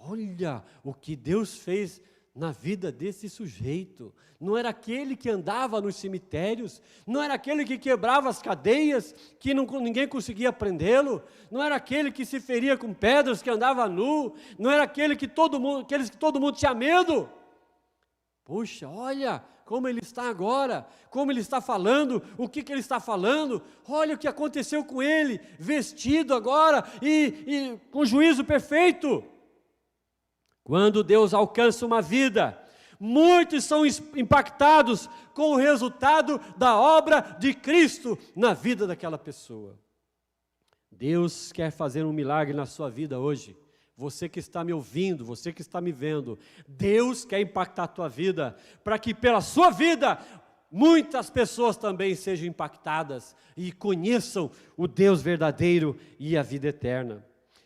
[SPEAKER 3] Olha o que Deus fez na vida desse sujeito. Não era aquele que andava nos cemitérios, não era aquele que quebrava as cadeias, que ninguém conseguia prendê-lo, não era aquele que se feria com pedras, que andava nu, não era aqueles que todo mundo tinha medo. Puxa, olha como ele está agora, como ele está falando, o que ele está falando, olha o que aconteceu com ele, vestido agora e com juízo perfeito. Quando Deus alcança uma vida, muitos são impactados com o resultado da obra de Cristo na vida daquela pessoa. Deus quer fazer um milagre na sua vida hoje. Você que está me ouvindo, você que está me vendo, Deus quer impactar a tua vida, para que pela sua vida, muitas pessoas também sejam impactadas e conheçam o Deus verdadeiro e a vida eterna.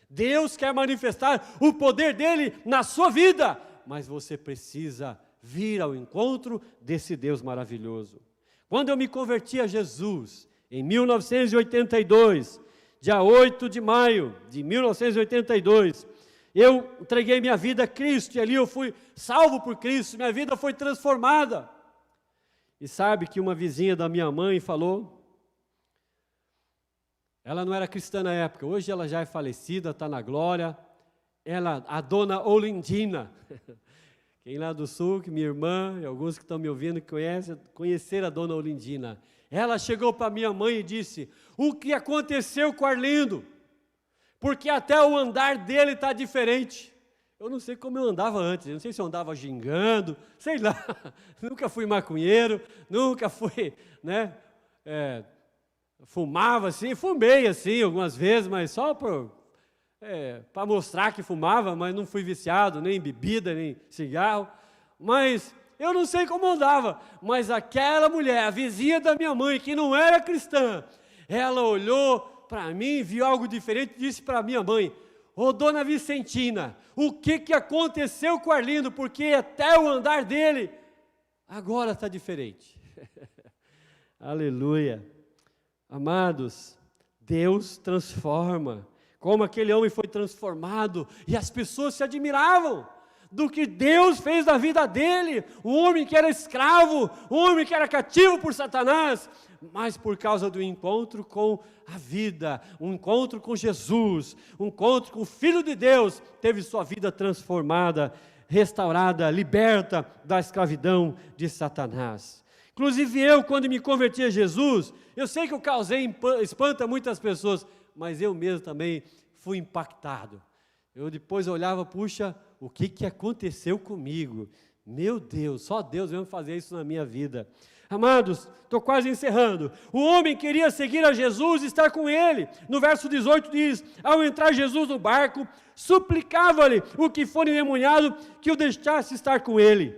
[SPEAKER 3] Deus quer manifestar o poder dele na sua vida, mas você precisa vir ao encontro desse Deus maravilhoso. Quando eu me converti a Jesus, em 1982, dia 8 de maio de 1982, eu entreguei minha vida a Cristo, e ali eu fui salvo por Cristo, minha vida foi transformada. E sabe que uma vizinha da minha mãe falou, ela não era cristã na época, hoje ela já é falecida, está na glória, a dona Olindina, quem lá do sul, que minha irmã e alguns que estão me ouvindo que conheceram a dona Olindina, ela chegou para minha mãe e disse, o que aconteceu com Arlindo? Porque até o andar dele está diferente. Eu não sei como eu andava antes, eu não sei se eu andava gingando, sei lá, nunca fui maconheiro, nunca fui, né, fumava assim, fumei assim algumas vezes, mas só para mostrar que fumava, mas não fui viciado, nem em bebida, nem cigarro, mas eu não sei como andava, mas aquela mulher, a vizinha da minha mãe, que não era cristã, ela olhou para mim, viu algo diferente e disse para minha mãe, ô dona Vicentina, o que aconteceu com o Arlindo, porque até o andar dele agora está diferente. Aleluia. Amados, Deus transforma, como aquele homem foi transformado, e as pessoas se admiravam do que Deus fez na vida dele, um homem que era escravo, um homem que era cativo por Satanás, mas por causa do encontro com a vida, um encontro com Jesus, um encontro com o Filho de Deus, teve sua vida transformada, restaurada, liberta da escravidão de Satanás. Inclusive eu, quando me converti a Jesus, eu sei que eu causei espanto a muitas pessoas, mas eu mesmo também fui impactado. Eu depois olhava, puxa, o que aconteceu comigo? Meu Deus, só Deus mesmo fazer isso na minha vida. Amados, estou quase encerrando. O homem queria seguir a Jesus e estar com ele. No verso 18 diz, ao entrar Jesus no barco, suplicava-lhe o que for endemoniado que o deixasse estar com ele.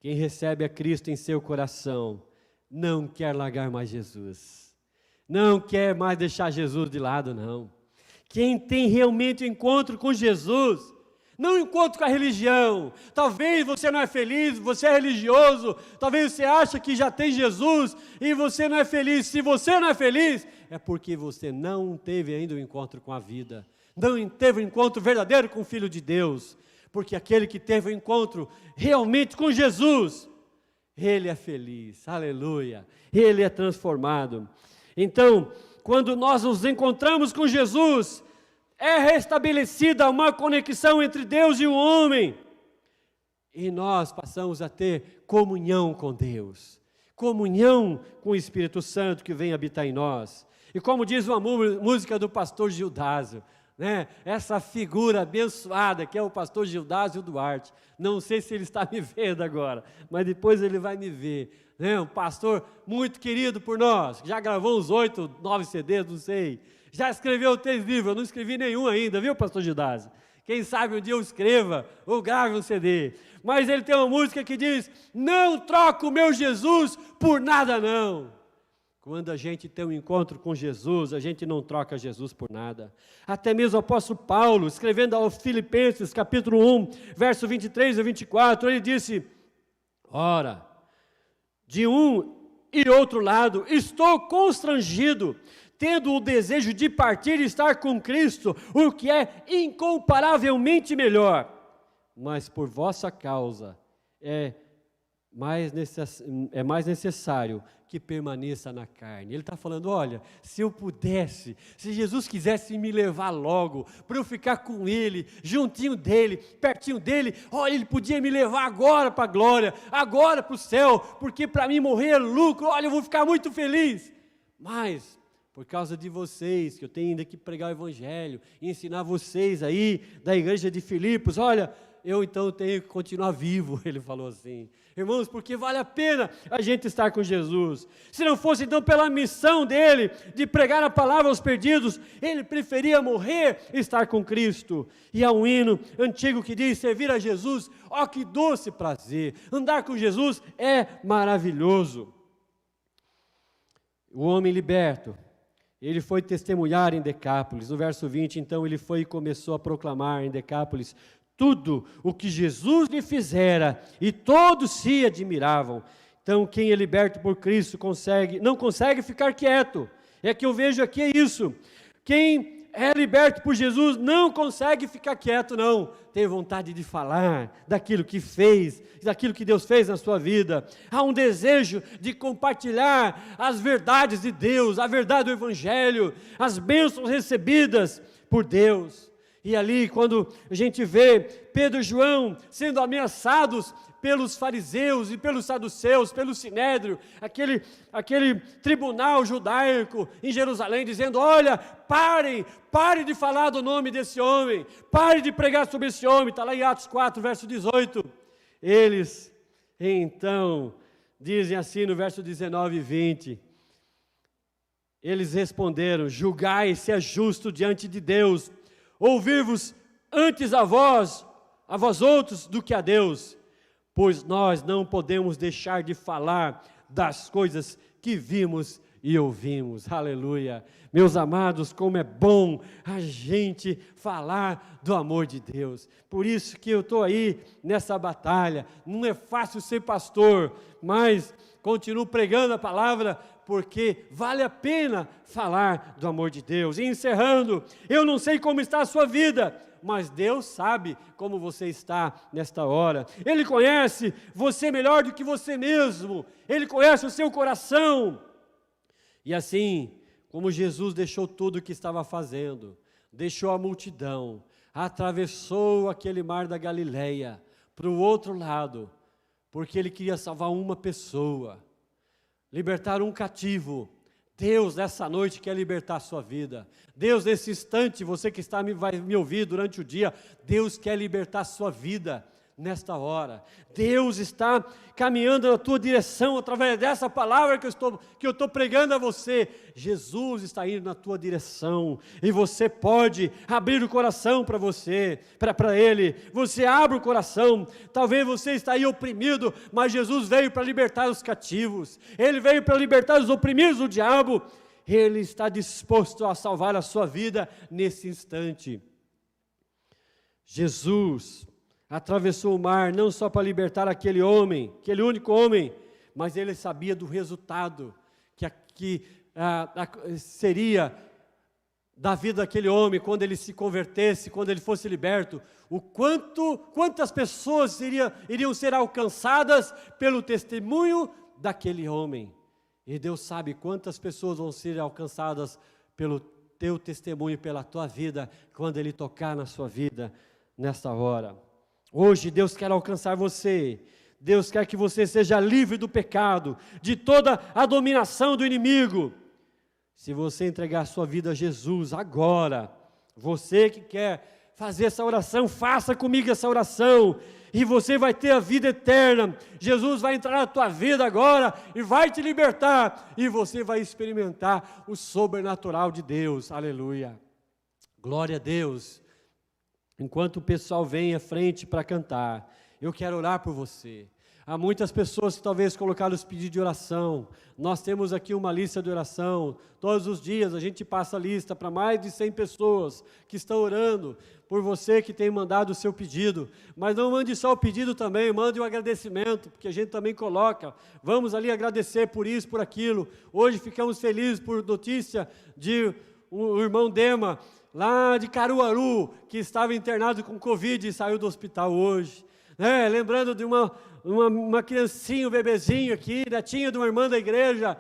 [SPEAKER 3] Quem recebe a Cristo em seu coração, não quer largar mais Jesus. Não quer mais deixar Jesus de lado, não. Quem tem realmente encontro com Jesus, não encontro com a religião. Talvez você não é feliz, você é religioso, talvez você acha que já tem Jesus e você não é feliz. Se você não é feliz, é porque você não teve ainda o encontro com a vida, não teve o encontro verdadeiro com o Filho de Deus, porque aquele que teve o encontro realmente com Jesus, ele é feliz, aleluia, ele é transformado. Então, quando nós nos encontramos com Jesus, é restabelecida uma conexão entre Deus e o homem, e nós passamos a ter comunhão com Deus, comunhão com o Espírito Santo que vem habitar em nós. E como diz uma música do pastor Gildásio, né? Essa figura abençoada que é o pastor Gildásio Duarte, não sei se ele está me vendo agora, mas depois ele vai me ver, né? Um pastor muito querido por nós, já gravou uns 8, 9 CDs, não sei, já escreveu 3 livros, eu não escrevi nenhum ainda, viu, pastor Gildásio? Quem sabe um dia eu escreva ou grave um CD, mas ele tem uma música que diz, não troco o meu Jesus por nada não. Quando a gente tem um encontro com Jesus, a gente não troca Jesus por nada. Até mesmo o apóstolo Paulo, escrevendo aos Filipenses, capítulo 1, verso 23 a 24, ele disse, ora, de um e outro lado, estou constrangido, tendo o desejo de partir e estar com Cristo, o que é incomparavelmente melhor. Mas por vossa causa é mais necessário que permaneça na carne. Ele está falando, olha, se eu pudesse, se Jesus quisesse me levar logo, para eu ficar com Ele, juntinho dEle, pertinho dEle, olha, Ele podia me levar agora para a glória, agora para o céu, porque para mim morrer é lucro, olha, eu vou ficar muito feliz. Mas, por causa de vocês, que eu tenho ainda que pregar o Evangelho, e ensinar vocês aí, da igreja de Filipos, olha, eu então tenho que continuar vivo, ele falou assim. Irmãos, porque vale a pena a gente estar com Jesus. Se não fosse então pela missão dele, de pregar a palavra aos perdidos, ele preferia morrer e estar com Cristo. E há um hino antigo que diz, servir a Jesus, ó que doce prazer. Andar com Jesus é maravilhoso. O homem liberto, ele foi testemunhar em Decápolis. No verso 20, então, ele foi e começou a proclamar em Decápolis tudo o que Jesus lhe fizera, e todos se admiravam. Então, quem é liberto por Cristo não consegue ficar quieto. É que eu vejo aqui é isso. Quem é liberto por Jesus não consegue ficar quieto, não. Tem vontade de falar daquilo que fez, daquilo que Deus fez na sua vida. Há um desejo de compartilhar as verdades de Deus, a verdade do Evangelho, as bênçãos recebidas por Deus. E ali, quando a gente vê Pedro e João sendo ameaçados pelos fariseus e pelos saduceus, pelo sinédrio, aquele tribunal judaico em Jerusalém, dizendo, olha, parem de falar do nome desse homem, parem de pregar sobre esse homem, está lá em Atos 4, verso 18. Eles, então, dizem assim no verso 19 e 20, eles responderam, julgai se é justo diante de Deus, ouvir-vos antes a vós outros, do que a Deus, pois nós não podemos deixar de falar das coisas que vimos e ouvimos. Aleluia! Meus amados, como é bom a gente falar do amor de Deus. Por isso que eu estou aí nessa batalha. Não é fácil ser pastor, mas continuo pregando a palavra, porque vale a pena falar do amor de Deus. E encerrando, eu não sei como está a sua vida, mas Deus sabe como você está nesta hora. Ele conhece você melhor do que você mesmo. Ele conhece o seu coração. E assim, como Jesus deixou tudo o que estava fazendo, deixou a multidão, atravessou aquele mar da Galileia para o outro lado, porque Ele queria salvar uma pessoa, libertar um cativo. Deus, nessa noite, quer libertar a sua vida. Deus, nesse instante, você que vai me ouvir durante o dia, Deus quer libertar a sua vida nesta hora. Deus está caminhando na tua direção através dessa palavra que eu estou pregando a você. Jesus está indo na tua direção e você pode abrir o coração para você, para Ele. Você abre o coração. Talvez você está aí oprimido, mas Jesus veio para libertar os cativos. Ele veio para libertar os oprimidos do diabo. Ele está disposto a salvar a sua vida nesse instante. Jesus atravessou o mar não só para libertar aquele homem, aquele único homem, mas ele sabia do resultado que seria da vida daquele homem quando ele se convertesse, quando ele fosse liberto. Quantas pessoas iriam ser alcançadas pelo testemunho daquele homem. E Deus sabe quantas pessoas vão ser alcançadas pelo teu testemunho, pela tua vida, quando Ele tocar na sua vida nesta hora. Hoje Deus quer alcançar você. Deus quer que você seja livre do pecado, de toda a dominação do inimigo. Se você entregar a sua vida a Jesus agora, você que quer fazer essa oração, faça comigo essa oração, e você vai ter a vida eterna. Jesus vai entrar na tua vida agora e vai te libertar, e você vai experimentar o sobrenatural de Deus. Aleluia. Glória a Deus. Enquanto o pessoal vem à frente para cantar, eu quero orar por você. Há muitas pessoas que talvez colocaram os pedidos de oração. Nós temos aqui uma lista de oração. Todos os dias a gente passa a lista para mais de 100 pessoas que estão orando por você que tem mandado o seu pedido. Mas não mande só o pedido também, mande um agradecimento, porque a gente também coloca. Vamos ali agradecer por isso, por aquilo. Hoje ficamos felizes por notícia de um irmão Dema, lá de Caruaru, que estava internado com Covid e saiu do hospital hoje. Lembrando de uma criancinha, um bebezinho aqui, netinha de uma irmã da igreja,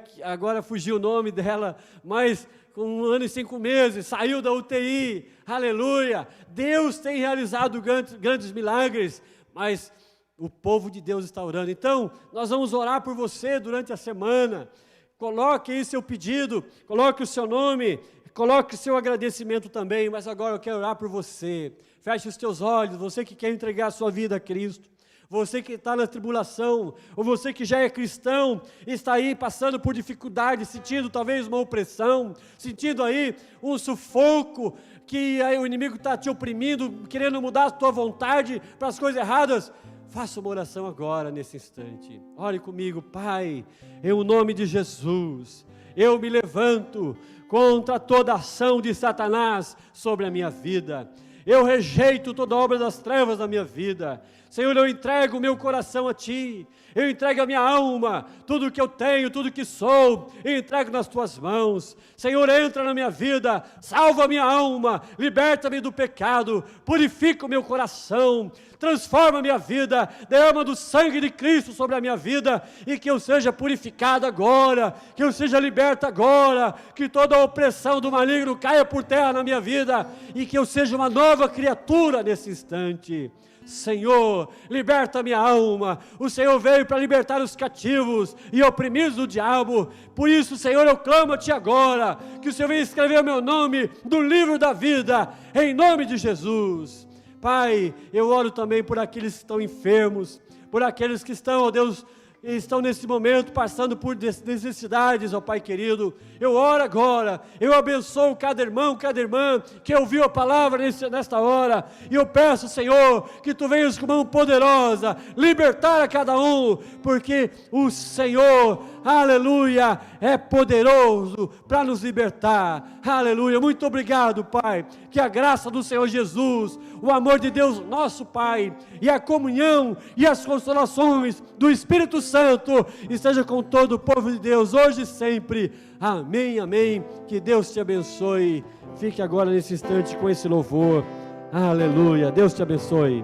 [SPEAKER 3] que agora fugiu o nome dela, mas com 1 ano e 5 meses, saiu da UTI, aleluia. Deus tem realizado grandes milagres, mas o povo de Deus está orando. Então, nós vamos orar por você durante a semana. Coloque aí seu pedido, coloque o seu nome, coloque o seu agradecimento também, mas agora eu quero orar por você. Feche os teus olhos, você que quer entregar a sua vida a Cristo, você que está na tribulação, ou você que já é cristão, está aí passando por dificuldade, sentindo talvez uma opressão, sentindo aí um sufoco, que aí o inimigo está te oprimindo, querendo mudar a tua vontade para as coisas erradas. Faça uma oração agora, nesse instante. Ore comigo. Pai, em nome de Jesus, eu me levanto contra toda ação de Satanás sobre a minha vida. Eu rejeito toda obra das trevas na minha vida. Senhor, eu entrego o meu coração a Ti, eu entrego a minha alma, tudo que eu tenho, tudo que sou, eu entrego nas Tuas mãos. Senhor, entra na minha vida, salva a minha alma, liberta-me do pecado, purifica o meu coração, transforma a minha vida, derrama do sangue de Cristo sobre a minha vida, e que eu seja purificado agora, que eu seja liberto agora, que toda a opressão do maligno caia por terra na minha vida, e que eu seja uma nova criatura nesse instante. Senhor, liberta minha alma. O Senhor veio para libertar os cativos e oprimidos do diabo. Por isso, Senhor, eu clamo a Ti agora, que o Senhor venha escrever o meu nome no livro da vida, em nome de Jesus. Pai, eu oro também por aqueles que estão enfermos, por aqueles que estão, ó Deus, estão nesse momento passando por necessidades, ó Pai querido. Eu oro agora, eu abençoo cada irmão, cada irmã que ouviu a palavra nesta hora, e eu peço, Senhor, que Tu venhas com mão poderosa, libertar a cada um, porque o Senhor, aleluia, é poderoso para nos libertar, aleluia. Muito obrigado, Pai, que a graça do Senhor Jesus, o amor de Deus nosso Pai, e a comunhão e as consolações do Espírito Santo esteja com todo o povo de Deus, hoje e sempre. Amém, amém. Que Deus te abençoe. Fique agora nesse instante com esse louvor. Aleluia. Deus te abençoe.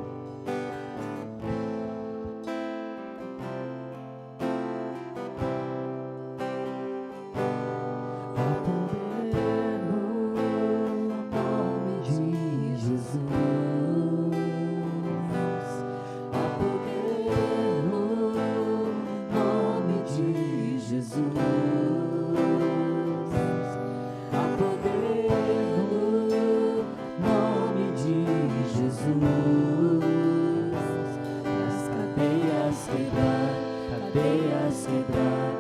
[SPEAKER 2] Há poder no nome de Jesus. quebrar, cadeias quebrar.